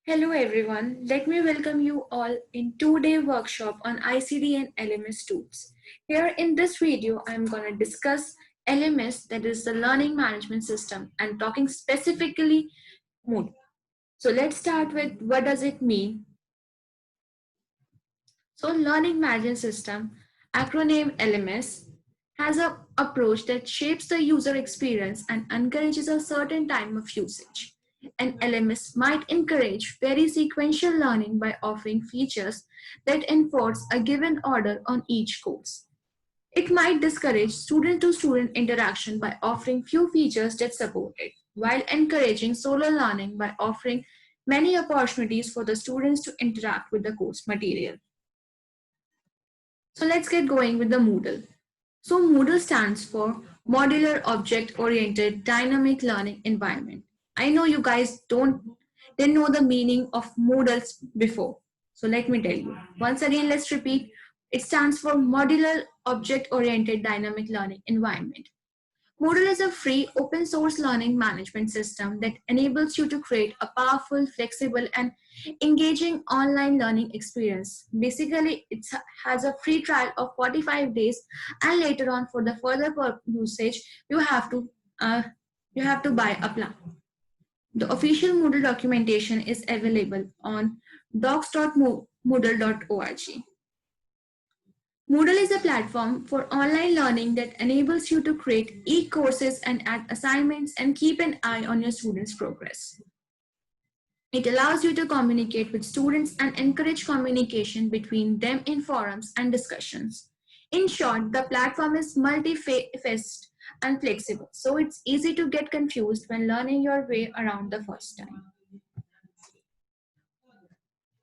Hello everyone, let me welcome you all in two-day workshop on ICD and LMS tools. Here in this video, I'm going to discuss LMS, that is the Learning Management System, and talking specifically Moodle. So let's start with what does it mean. So Learning Management System, acronym LMS, has an approach that shapes the user experience and encourages a certain time of usage. An LMS might encourage very sequential learning by offering features that enforce a given order on each course. It might discourage student-to-student interaction by offering few features that support it, while encouraging solo learning by offering many opportunities for the students to interact with the course material. So let's get going with the Moodle. So Moodle stands for Modular Object Oriented Dynamic Learning Environment. I know you guys didn't know the meaning of Moodles before. So let me tell you. Once again, let's repeat. It stands for Modular Object Oriented Dynamic Learning Environment. Moodle is a free open source learning management system that enables you to create a powerful, flexible, and engaging online learning experience. Basically, it has a free trial of 45 days, and later on, for the further usage, uh, you have to buy a plan. The official Moodle documentation is available on docs.moodle.org. Moodle is a platform for online learning that enables you to create e-courses and add assignments and keep an eye on your students' progress. It allows you to communicate with students and encourage communication between them in forums and discussions. In short, the platform is multi-faced and flexible, so it's easy to get confused when learning your way around the first time.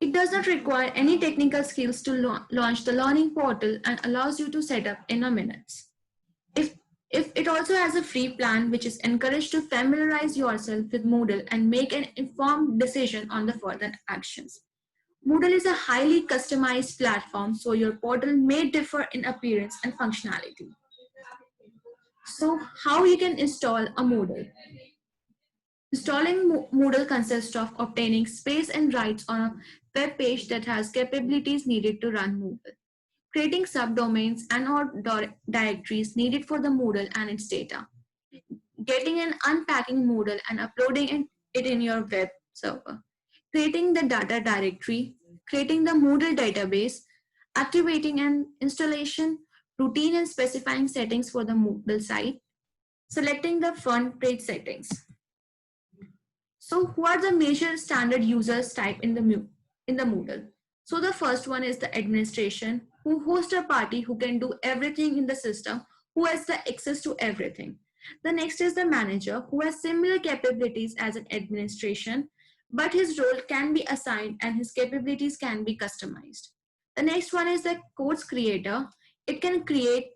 It does not require any technical skills to launch the learning portal and allows you to set up in a minute. If, if it also has a free plan which is encouraged to familiarize yourself with Moodle and make an informed decision on the further actions. Moodle is a highly customized platform, so your portal may differ in appearance and functionality. So how you can install a Moodle? Installing Moodle consists of obtaining space and rights on a web page that has capabilities needed to run Moodle, creating subdomains and or directories needed for the Moodle and its data, getting and unpacking Moodle and uploading it in your web server, creating the data directory, creating the Moodle database, activating an installation routine and specifying settings for the Moodle site, selecting the front page settings. So who are the major standard users type in the Moodle? So the first one is the administration, who hosts a party who can do everything in the system, who has the access to everything. The next is the manager, who has similar capabilities as an administration, but his role can be assigned and his capabilities can be customized. The next one is the course creator. It can create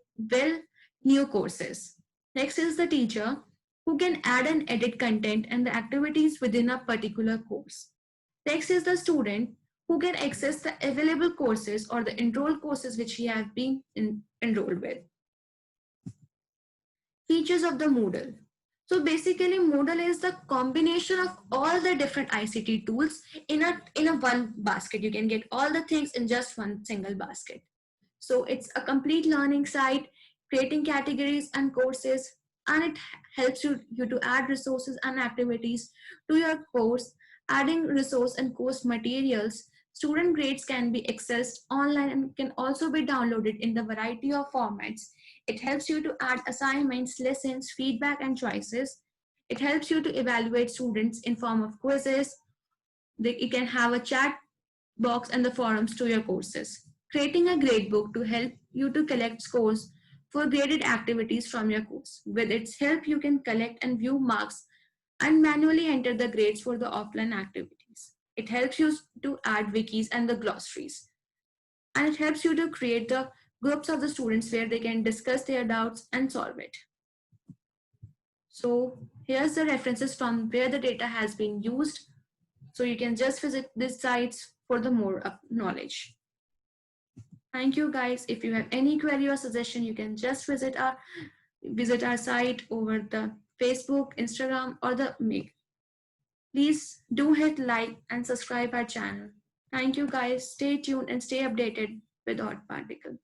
new courses. Next is the teacher, who can add and edit content and the activities within a particular course. Next is the student, who can access the available courses or the enrolled courses which he has been enrolled with. Features of the Moodle. So basically Moodle is the combination of all the different ICT tools in a one basket. You can get all the things in just one single basket. So it's a complete learning site, creating categories and courses, and it helps you to add resources and activities to your course, adding resource and course materials. Student grades can be accessed online and can also be downloaded in the variety of formats. It helps you to add assignments, lessons, feedback, and choices. It helps you to evaluate students in form of quizzes. You can have a chat box and the forums to your courses. Creating a gradebook to help you to collect scores for graded activities from your course. With its help, you can collect and view marks and manually enter the grades for the offline activities. It helps you to add wikis and the glossaries. And it helps you to create the groups of the students where they can discuss their doubts and solve it. So here's the references from where the data has been used. So you can just visit these sites for the more knowledge. Thank you guys. If you have any query or suggestion, you can just visit our site over the Facebook, Instagram, or the mail. Please do hit like and subscribe our channel. Thank you guys. Stay tuned and stay updated with Hot Particle.